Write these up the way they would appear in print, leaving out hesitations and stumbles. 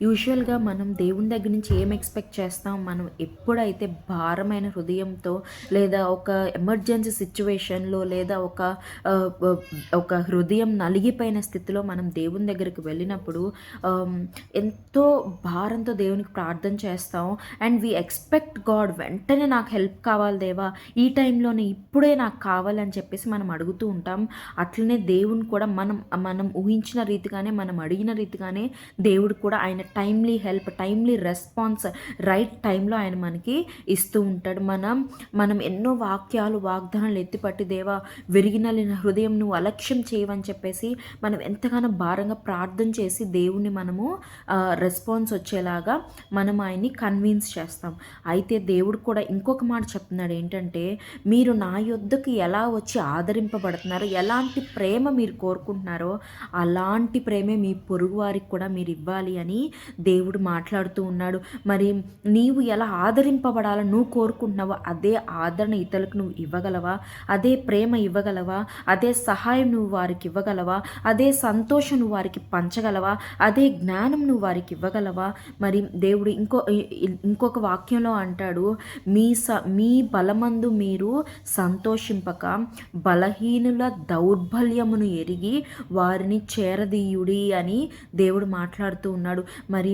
యూజువల్గా మనం దేవుని దగ్గర నుంచి ఏం ఎక్స్పెక్ట్ చేస్తాం? మనం ఎప్పుడైతే భారమైన హృదయంతో లేదా ఒక ఎమర్జెన్సీ సిచ్యువేషన్‌లో లేదా ఆహ్, వ ఒక హృదయం నలిగిపోయిన స్థితిలో మనం దేవుని దగ్గరికి వెళ్ళినప్పుడు ఆహ్, ఎంతో భారంతో దేవునికి ప్రార్థన చేస్తాం. అండ్ వి ఎక్స్పెక్ట్ గాడ్ వెంటనే నాకు హెల్ప్ కావాలి దేవా! ఈ టైంలోనే ఇప్పుడే నాకు కావాలని చెప్పేసి మనం అడుగుతూ ఉంటాం. అట్లనే దేవుని కూడా మనం మనం ఊహించిన రీతిగానే, మనం అడిగిన రీతిగానే దేవుడు కూడా ఆయన timely help, timely response right టైంలో ఆయన మనకి ఇస్తూ ఉంటాడు. మనం ఎన్నో వాక్యాలు, వాగ్దానాలు ఎత్తిపట్టి దేవా విరిగినలిన హృదయం నువ్వు అలక్ష్యం చేయవని చెప్పేసి మనం ఎంతగానో భారంగా ప్రార్థన చేసి దేవుణ్ణి మనము రెస్పాన్స్ వచ్చేలాగా మనం ఆయన్ని కన్విన్స్ చేస్తాం. అయితే దేవుడు కూడా ఇంకొక మాట చెప్తున్నాడు ఏంటంటే, మీరు నా యొద్దకు ఎలా వచ్చి ఆదరింపబడుతున్నారో, ఎలాంటి ప్రేమ మీరు కోరుకుంటున్నారో అలాంటి ప్రేమే మీ పొరుగు వారికి కూడా మీరు ఇవ్వాలి అని దేవుడు మాట్లాడుతూ ఉన్నాడు. మరి నీవు ఎలా ఆదరింపబడాలని నువ్వు కోరుకుంటున్నావో అదే ఆదరణ ఇతరులకు నువ్వు ఇవ్వగలవా? అదే ప్రేమ ఇవ్వగలవా? అదే సహాయం నువ్వు వారికి ఇవ్వగలవా? అదే సంతోషం నువ్వు వారికి పంచగలవా? అదే జ్ఞానం నువ్వు వారికి ఇవ్వగలవా? మరి దేవుడు ఇంకొక వాక్యంలో అంటాడు, మీ బలమందు మీరు సంతోషింపక బలహీనుల దౌర్బల్యమును ఎరిగి వారిని చేరదీయుడి అని దేవుడు మాట్లాడుతూ ఉన్నాడు. మరి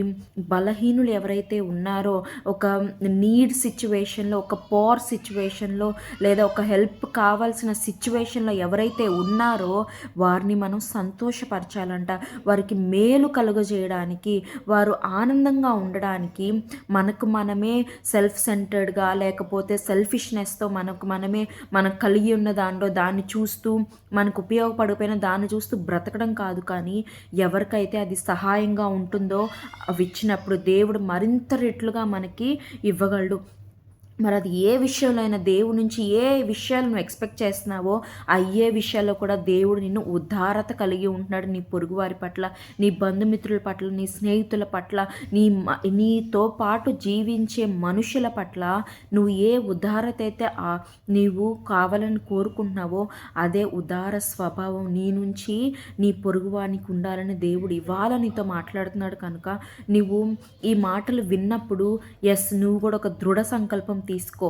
బలహీనులు ఎవరైతే ఉన్నారో, ఒక నీడ్ సిచ్యువేషన్లో, ఒక పోర్ సిచ్యువేషన్లో లేదా ఒక హెల్ప్ కావాల్సిన సిచ్యువేషన్లో ఎవరైతే ఉన్నారో వారిని మనం సంతోషపరచాలంట. వారికి మేలు కలుగజేయడానికి, వారు ఆనందంగా ఉండడానికి మనకు మనమే సెల్ఫ్ సెంటర్డ్గా లేకపోతే సెల్ఫిష్నెస్తో మనకు కలిగి ఉన్న దాన్ని చూస్తూ, మనకు ఉపయోగపడిపోయిన దాన్ని చూస్తూ బ్రతకడం కాదు, కానీ ఎవరికైతే అది సహాయంగా ఉంటుందో అవి ఇచ్చినప్పుడు దేవుడు మరింత రెట్లుగా మనకి ఇవ్వగలడు. మరి అది ఏ విషయంలో అయినా దేవుడి నుంచి ఏ విషయాలు నువ్వు ఎక్స్పెక్ట్ చేస్తున్నావో అయ్యే విషయాల్లో కూడా దేవుడు నిన్ను ఉదారత కలిగి ఉంటున్నాడు. నీ పొరుగువారి పట్ల, నీ బంధుమిత్రుల పట్ల, నీ స్నేహితుల పట్ల, నీతో పాటు జీవించే మనుషుల పట్ల నువ్వు ఏ ఉదారత అయితే నీవు కావాలని కోరుకుంటున్నావో అదే ఉదార స్వభావం నీ నుంచి నీ పొరుగువానికి ఉండాలని దేవుడు ఇవాళ నీతో మాట్లాడుతున్నాడు. కనుక నువ్వు ఈ మాటలు విన్నప్పుడు నువ్వు కూడా ఒక దృఢ సంకల్పం తీసుకో.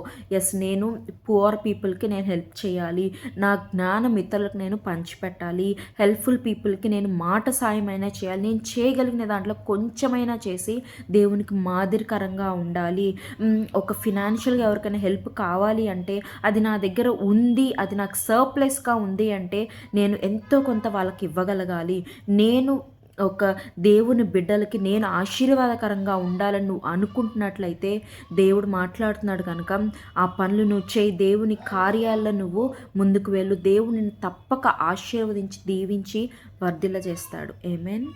నేను పువర్ పీపుల్కి నేను హెల్ప్ చేయాలి, నా జ్ఞానం ఇతరులకు నేను పంచిపెట్టాలి, హెల్ప్ఫుల్ పీపుల్కి నేను మాట సాయమైనా చేయాలి, నేను చేయగలిగిన దాంట్లో కొంచెమైనా చేసి దేవునికి మాదిరికరంగా ఉండాలి. ఒక ఫినాన్షియల్గా ఎవరికైనా హెల్ప్ కావాలి అంటే అది నా దగ్గర ఉంది, అది నాకు సర్ప్లస్గా ఉంది అంటే నేను ఎంతో కొంత వాళ్ళకి ఇవ్వగలగాలి. నేను ఒక దేవుని బిడ్డలకి నేను ఆశీర్వాదకరంగా ఉండాలని నువ్వు అనుకుంటున్నట్లయితే దేవుడు మాట్లాడుతున్నాడు కనుక ఆ పనులు నువ్వు చేయి. దేవుని కార్యాల్లో నువ్వు ముందుకు వెళ్ళు. దేవుడిని తప్పక ఆశీర్వదించి దీవించి వర్ధిల్ల చేస్తాడు. ఆమేన్.